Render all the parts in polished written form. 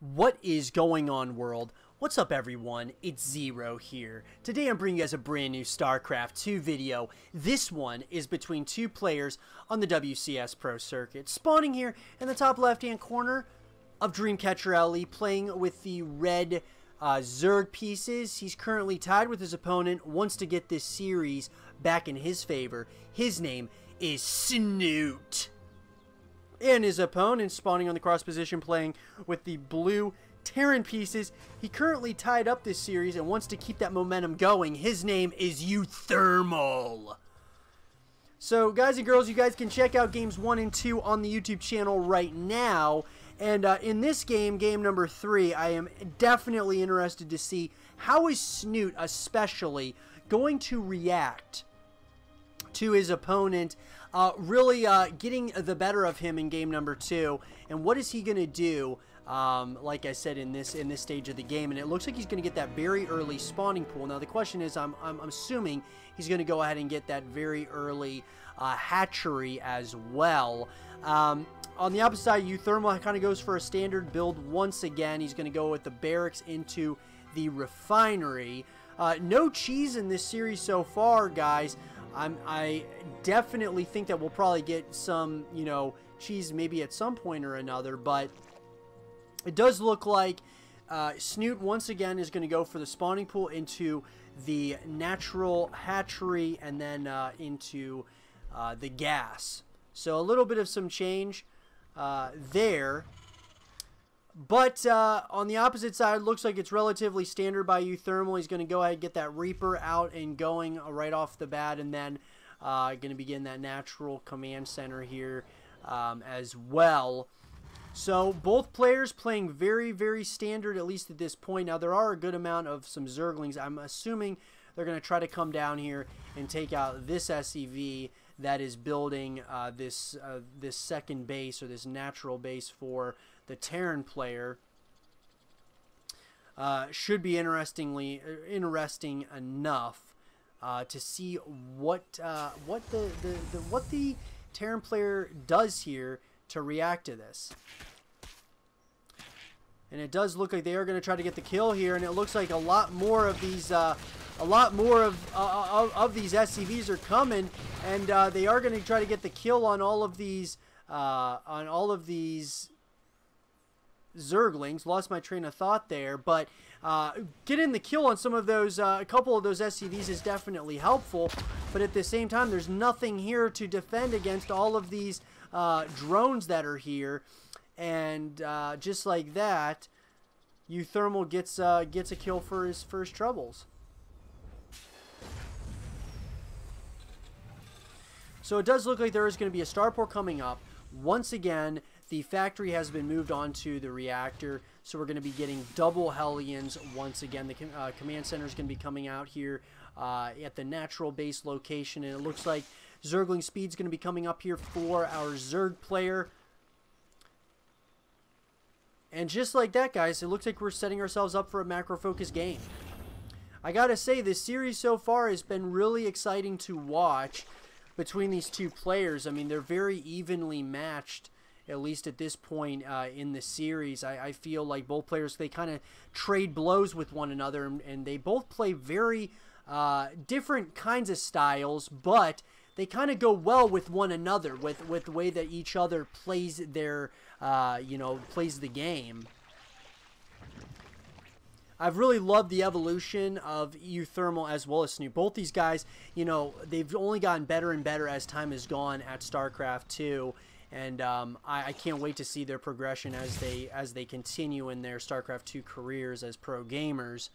What is going on, world? What's up, everyone? It's Zero here. Today I'm bringing you guys a brand new Starcraft 2 video. This one is between two players on the WCS Pro Circuit. Spawning here in the top left-hand corner of Dreamcatcher LE, playing with the red Zerg pieces. He's currently tied with his opponent, wants to get this series back in his favor. His name is Snute. And his opponent spawning on the cross position, playing with the blue Terran pieces. He currently tied up this series and wants to keep that momentum going. His name is uThermal. So guys and girls, you guys can check out games 1 and 2 on the YouTube channel right now. And in this game, game number 3, I am definitely interested to see how is Snute especially going to react to his opponent really getting the better of him in game number 2, and what is he going to do, like I said, in this stage of the game. And it looks like he's going to get that very early spawning pool. Now the question is, I'm assuming he's going to go ahead and get that very early hatchery as well. On the opposite side, uThermal kind of goes for a standard build once again. He's going to go with the barracks into the refinery. No cheese in this series so far, guys. I definitely think that we'll probably get some, cheese maybe at some point or another, but it does look like Snute once again is going to go for the spawning pool into the natural hatchery and then into the gas. So a little bit of some change there. But on the opposite side, it looks like it's relatively standard by uThermal. He's going to go ahead and get that Reaper out and going right off the bat, and then going to begin that natural command center here as well. So both players playing very, very standard, at least at this point. Now there are a good amount of some Zerglings. I'm assuming they're going to try to come down here and take out this SCV that is building this second base, or this natural base for the Terran player. Should be interesting enough to see what the Terran player does here to react to this. And it does look like they are going to try to get the kill here, and it looks like a lot more of these SCVs are coming, and they are going to try to get the kill on all of these Zerglings. Lost my train of thought there, but getting the kill on some of those, a couple of those SCVs is definitely helpful. But at the same time, there's nothing here to defend against all of these drones that are here, and just like that, uThermal gets a kill for his first troubles. So it does look like there is going to be a starport coming up. Once again, the factory has been moved on to the reactor, so we're going to be getting double Hellions once again. The command center is going to be coming out here at the natural base location, and it looks like Zergling speed's going to be coming up here for our Zerg player. And just like that, guys, it looks like we're setting ourselves up for a macro-focused game. I gotta say, this series so far has been really exciting to watch between these two players. I mean, they're very evenly matched, at least at this point in the series. I feel like both players, they kind of trade blows with one another, and they both play very different kinds of styles, but they kind of go well with one another, with the way that each other plays their, plays the game. I've really loved the evolution of uThermal as well as Snute. Both these guys, they've only gotten better and better as time has gone at StarCraft 2. And I can't wait to see their progression as they continue in their StarCraft 2 careers as pro gamers.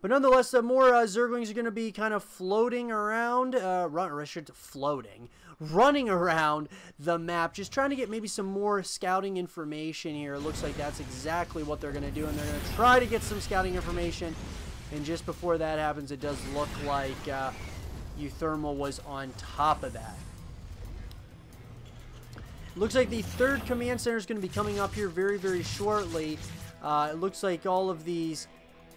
But nonetheless, more Zerglings are going to be kind of floating around, running around the map, just trying to get maybe some more scouting information here. It looks like that's exactly what they're going to do, and they're going to try to get some scouting information. And just before that happens, it does look like uThermal was on top of that. Looks like the third command center is going to be coming up here very, very shortly. It looks like all of these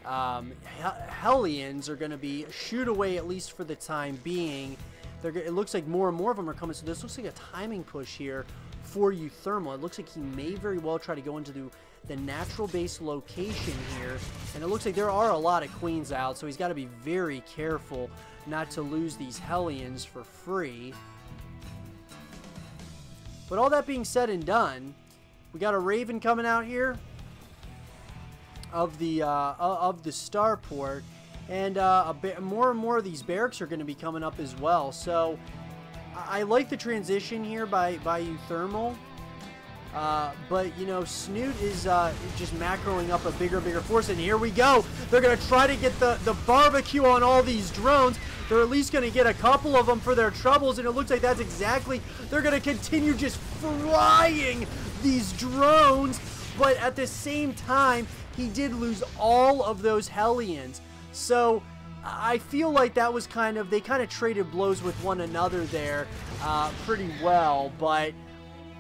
Hellions are going to be shooed away, at least for the time being. It looks like more and more of them are coming, so this looks like a timing push here for uThermal. It looks like he may very well try to go into the natural base location here, and it looks like there are a lot of queens out, so he's got to be very careful not to lose these Hellions for free. But all that being said and done, we got a Raven coming out here of the starport, and more and more of these barracks are going to be coming up as well. So I like the transition here by uThermal. But, you know, Snute is just macroing up a bigger force, and here we go. They're going to try to get the barbecue on all these drones. They're at least going to get a couple of them for their troubles, and it looks like that's exactly, they're going to continue just frying these drones, but at the same time, he did lose all of those Hellions. So I feel like that was they kind of traded blows with one another there pretty well, but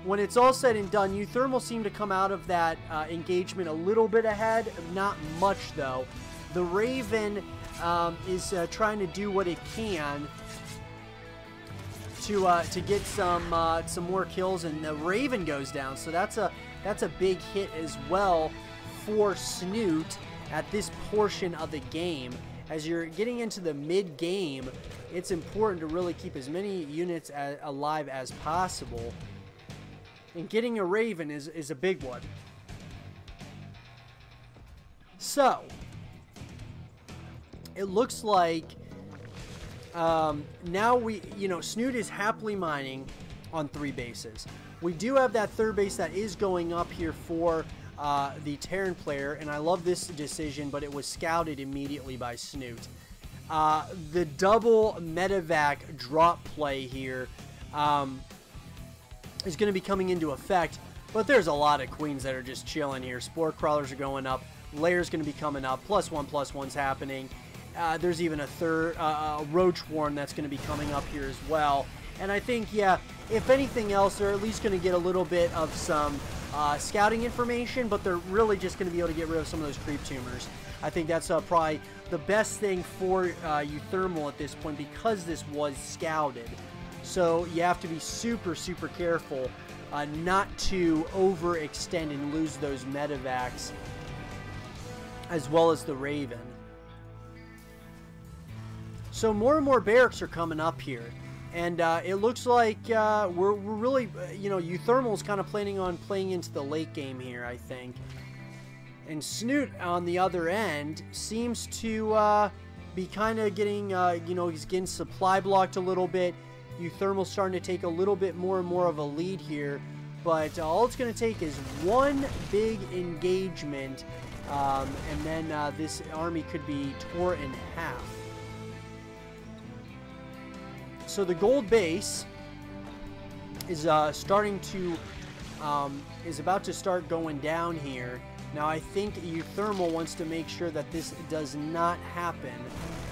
when it's all said and done, uThermal seemed to come out of that engagement a little bit ahead. Not much, though. The Raven is trying to do what it can to get some more kills, and the Raven goes down. So that's a big hit as well for Snute at this portion of the game. As you're getting into the mid-game, it's important to really keep as many units alive as possible. And getting a Raven is a big one. So, it looks like now Snute is happily mining on 3 bases. We do have that 3rd base that is going up here for the Terran player, and I love this decision, but it was scouted immediately by Snute. The double medevac drop play here is going to be coming into effect, but there's a lot of queens that are just chilling here. Spore crawlers are going up, layers going to be coming up, +1/+1's happening. There's even a third roach warren that's going to be coming up here as well. And I think, yeah, if anything else, they're at least going to get a little bit of some scouting information, but they're really just going to be able to get rid of some of those creep tumors. I think that's probably the best thing for uThermal at this point, because this was scouted. So you have to be super careful not to overextend and lose those medevacs, as well as the Raven. So more and more barracks are coming up here, and it looks like we're really, uThermal's kind of planning on playing into the late game here, I think. And Snute, on the other end, seems to be kind of getting, he's getting supply blocked a little bit. uThermal's starting to take a little bit more and more of a lead here, but all it's going to take is one big engagement, and then this army could be torn in half. So the gold base is starting to is about to start going down here. Now I think uThermal wants to make sure that this does not happen,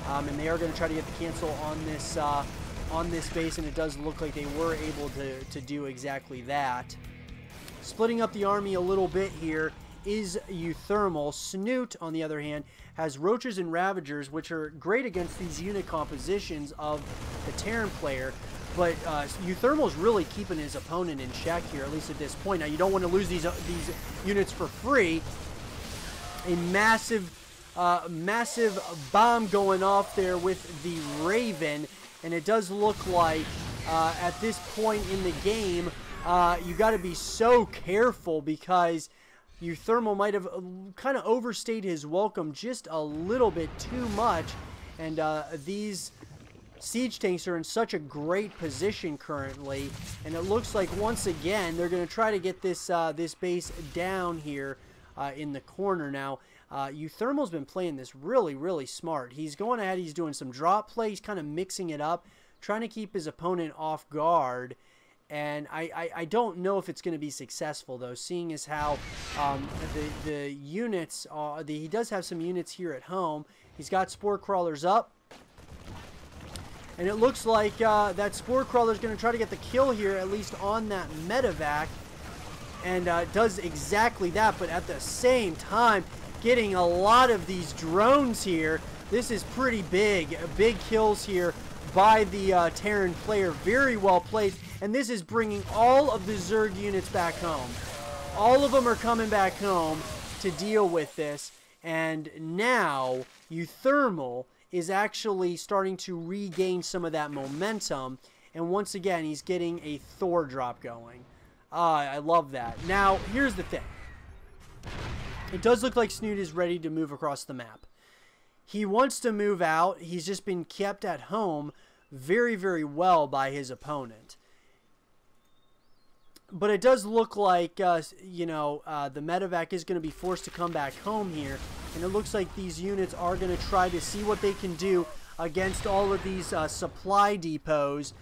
and they are going to try to get the cancel on this base, and it does look like they were able to do exactly that. Splitting up the army a little bit here is uThermal. Snute, on the other hand, has Roaches and Ravagers, which are great against these unit compositions of the Terran player, but uThermal's really keeping his opponent in check here, at least at this point. Now, you don't want to lose these units for free. A massive bomb going off there with the Raven, and it does look like at this point in the game, you got to be so careful, because uThermal might have kind of overstayed his welcome just a little bit too much, and these siege tanks are in such a great position currently, and it looks like once again they're going to try to get this this base down here in the corner. Now uThermal's been playing this really smart. He's going ahead, he's doing some drop play, he's kind of mixing it up, trying to keep his opponent off guard. And I don't know if it's going to be successful, though, seeing as how the units are. He does have some units here at home. He's got Spore Crawlers up. And it looks like that Spore Crawler is going to try to get the kill here, at least on that medevac. And does exactly that, but at the same time, getting a lot of these drones here. This is pretty big. Big kills here by the Terran player. Very well played. And this is bringing all of the Zerg units back home. All of them are coming back home to deal with this. And now uThermal is actually starting to regain some of that momentum. And once again, he's getting a Thor drop going. I love that. Now, here's the thing. It does look like Snute is ready to move across the map. He wants to move out. He's just been kept at home very, very well by his opponent. But it does look like, the medevac is going to be forced to come back home here. And it looks like these units are going to try to see what they can do against all of these supply depots.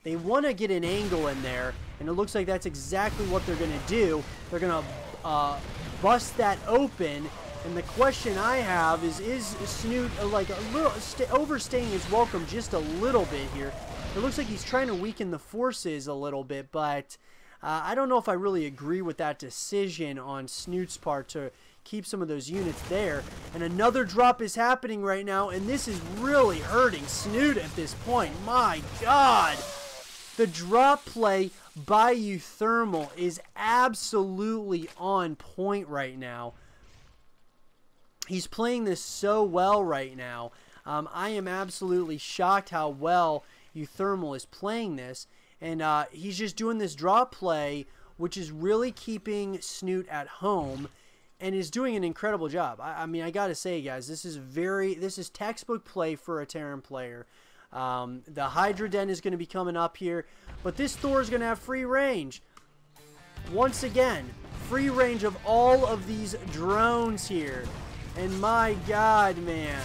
They want to get an angle in there. And it looks like that's exactly what they're going to do. They're going to bust that open. And the question I have is Snute like a little overstaying his welcome just a little bit here? It looks like he's trying to weaken the forces a little bit, but I don't know if I really agree with that decision on Snute's part to keep some of those units there. And another drop is happening right now, and this is really hurting Snute at this point. My God! The drop play by uThermal is absolutely on point right now. He's playing this so well right now. I am absolutely shocked how well uThermal is playing this. And he's just doing this drop play, which is really keeping Snute at home and is doing an incredible job. I mean, I got to say, guys, this is textbook play for a Terran player. The Hydra Den is going to be coming up here, but this Thor is going to have free range. Once again, free range of all of these drones here. And my God, man.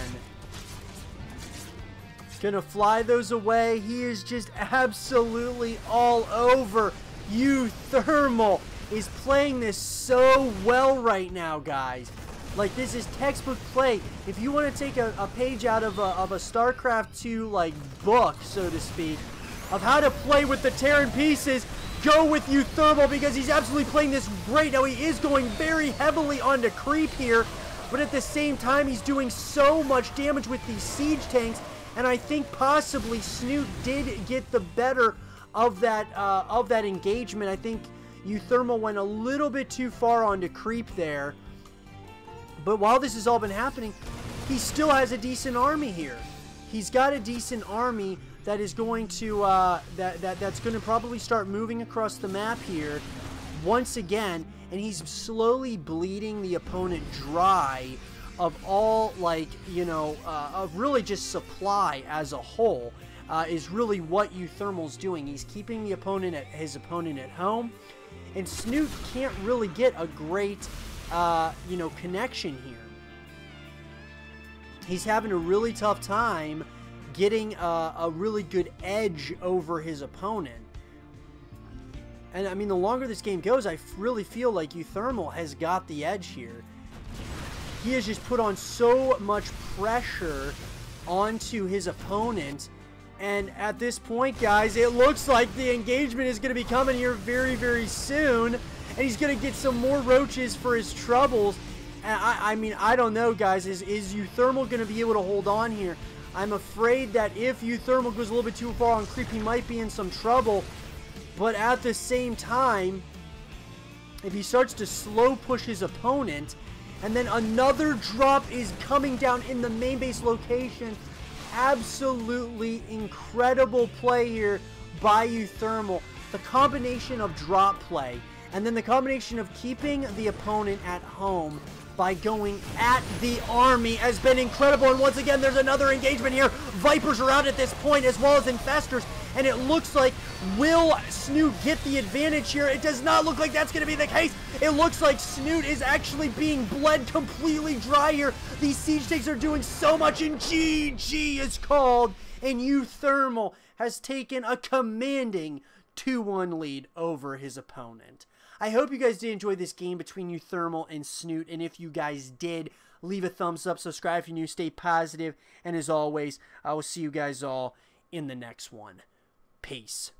Gonna fly those away. He is just absolutely all over. uThermal is playing this so well right now, guys. Like, this is textbook play. If you want to take a page out of a StarCraft 2 like book, so to speak, of how to play with the Terran pieces, go with uThermal, because he's absolutely playing this great. Now, he is going very heavily onto creep here, but at the same time, he's doing so much damage with these siege tanks. And I think possibly Snute did get the better of that engagement. I think uThermal went a little bit too far onto creep there. But while this has all been happening, he still has a decent army here. He's got a decent army that is going to that's going to probably start moving across the map here once again, and he's slowly bleeding the opponent dry of all, like, of really just supply as a whole, is really what uThermal's doing. He's keeping the his opponent at home, and Snute can't really get a great, connection here. He's having a really tough time getting a really good edge over his opponent. And, I mean, the longer this game goes, I really feel like uThermal has got the edge here. He has just put on so much pressure onto his opponent. And at this point, guys, it looks like the engagement is going to be coming here very, very soon. And he's going to get some more roaches for his troubles. And I mean, I don't know, guys. Is uThermal going to be able to hold on here? I'm afraid that if uThermal goes a little bit too far on creep, he might be in some trouble. But at the same time, if he starts to slow push his opponent, and then another drop is coming down in the main base location, absolutely incredible play here by uThermal. The combination of drop play, and then the combination of keeping the opponent at home by going at the army has been incredible. And once again, there's another engagement here. Vipers are out at this point, as well as Infestors. And it looks like, will Snute get the advantage here? It does not look like that's going to be the case. It looks like Snute is actually being bled completely dry here. These siege tanks are doing so much, and GG is called. And uThermal has taken a commanding 2-1 lead over his opponent. I hope you guys did enjoy this game between uThermal and Snute. And if you guys did, leave a thumbs up, subscribe if you're new, stay positive. And as always, I will see you guys all in the next one. Peace.